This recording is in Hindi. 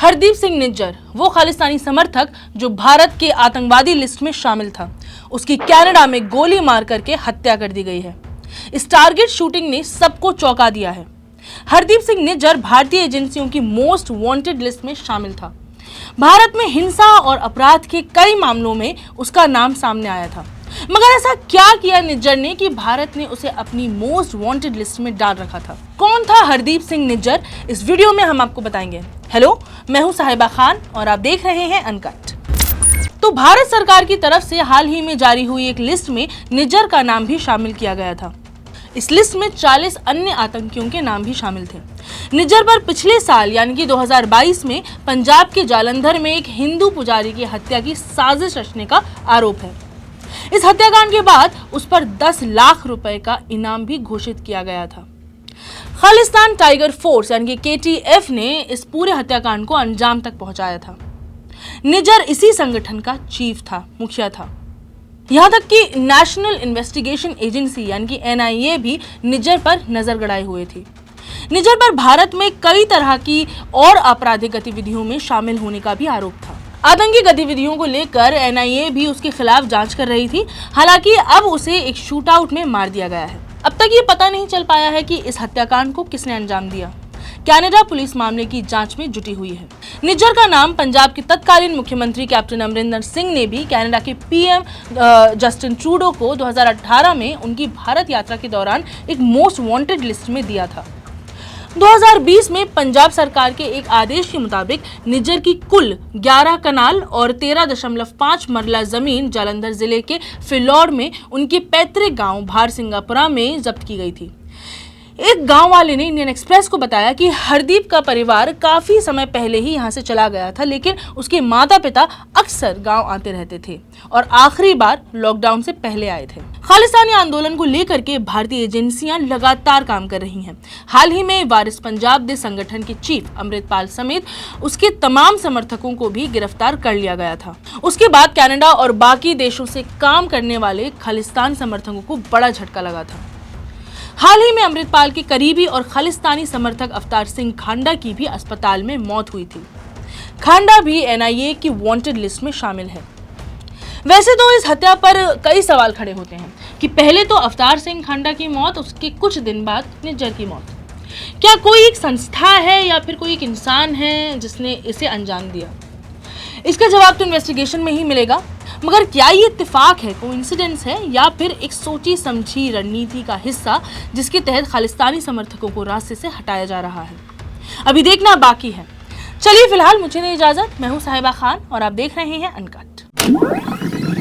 हरदीप सिंह निज्जर, वो खालिस्तानी समर्थक जो भारत के आतंकवादी लिस्ट में शामिल था, उसकी कनाडा में गोली मार करके हत्या कर दी गई है। इस टारगेट शूटिंग ने सबको चौंका दिया है। हरदीप सिंह निज्जर भारतीय एजेंसियों की मोस्ट वांटेड लिस्ट में शामिल था। भारत में हिंसा और अपराध के कई मामलों में उसका नाम सामने आया था, मगर ऐसा क्या किया निज्जर ने कि भारत ने उसे अपनी मोस्ट वांटेड लिस्ट में डाल रखा था? कौन था हरदीप सिंह निज्जर? इस वीडियो में हम आपको बताएंगे। हेलो, मैं हूं साहिबा खान और आप देख रहे हैं अनकट। तो भारत सरकार की तरफ से हाल ही में जारी हुई एक लिस्ट में निज्जर का नाम भी शामिल किया गया था। इस लिस्ट में 40 अन्य आतंकियों के नाम भी शामिल थे। निज्जर पर पिछले साल यानी कि 2022 में पंजाब के जालंधर में एक हिंदू पुजारी की हत्या की साजिश रचने का आरोप है। इस हत्याकांड के बाद उस पर 10 लाख रुपए का इनाम भी घोषित किया गया था। खालिस्तान टाइगर फोर्स यानी कि KTF ने इस पूरे हत्याकांड को अंजाम तक पहुंचाया था। निज्जर इसी संगठन का चीफ था, मुखिया था। यहां तक कि नेशनल इन्वेस्टिगेशन एजेंसी यानी कि NIA भी निज्जर पर नजर गड़ाए हुए थी। निज्जर पर भारत में कई तरह की और आपराधिक गतिविधियों में शामिल होने का भी आरोप था। आतंकी गतिविधियों को लेकर NIA भी उसके खिलाफ जांच कर रही थी। हालांकि अब उसे एक शूटआउट में मार दिया गया है। अब तक ये पता नहीं चल पाया है कि इस हत्याकांड को किसने अंजाम दिया। कनाडा पुलिस मामले की जांच में जुटी हुई है। निज्जर का नाम पंजाब के तत्कालीन मुख्यमंत्री कैप्टन अमरिंदर सिंह ने भी कनाडा के PM जस्टिन ट्रूडो को 2018 में उनकी भारत यात्रा के दौरान एक मोस्ट वांटेड लिस्ट में दिया था। 2020 में पंजाब सरकार के एक आदेश के मुताबिक निज्जर की कुल 11 कनाल और 13.5 मरला जमीन जालंधर जिले के फिलौर में उनके पैतृक गांव भारसिंगापुरा में जब्त की गई थी। एक गांव वाले ने इंडियन एक्सप्रेस को बताया कि हरदीप का परिवार काफी समय पहले ही यहां से चला गया था, लेकिन उसके माता पिता अक्सर गांव आते रहते थे और आखिरी बार लॉकडाउन से पहले आए थे। खालिस्तानी आंदोलन को लेकर के भारतीय एजेंसियां लगातार काम कर रही हैं। हाल ही में वारिस पंजाब दे संगठन के चीफ अमृतपाल समेत उसके तमाम समर्थकों को भी गिरफ्तार कर लिया गया था। उसके बाद कनाडा और बाकी देशों से काम करने वाले खालिस्तान समर्थकों को बड़ा झटका लगा था। हाल ही में अमृतपाल के करीबी और खालिस्तानी समर्थक अवतार सिंह खांडा की भी अस्पताल में मौत हुई थी। खांडा भी NIA की वांटेड लिस्ट में शामिल है। वैसे तो इस हत्या पर कई सवाल खड़े होते हैं कि पहले तो अवतार सिंह खांडा की मौत, उसके कुछ दिन बाद निज्जर की मौत। क्या कोई एक संस्था है या फिर कोई एक इंसान है जिसने इसे अंजाम दिया? इसका जवाब तो इन्वेस्टिगेशन में ही मिलेगा। मगर क्या ये इत्तेफाक है, कोइंसिडेंस है, या फिर एक सोची समझी रणनीति का हिस्सा जिसके तहत खालिस्तानी समर्थकों को रास्ते से हटाया जा रहा है? अभी देखना बाकी है। चलिए फिलहाल मुझे नहीं इजाजत। मैं हूं साहिबा खान और आप देख रहे हैं अनकट।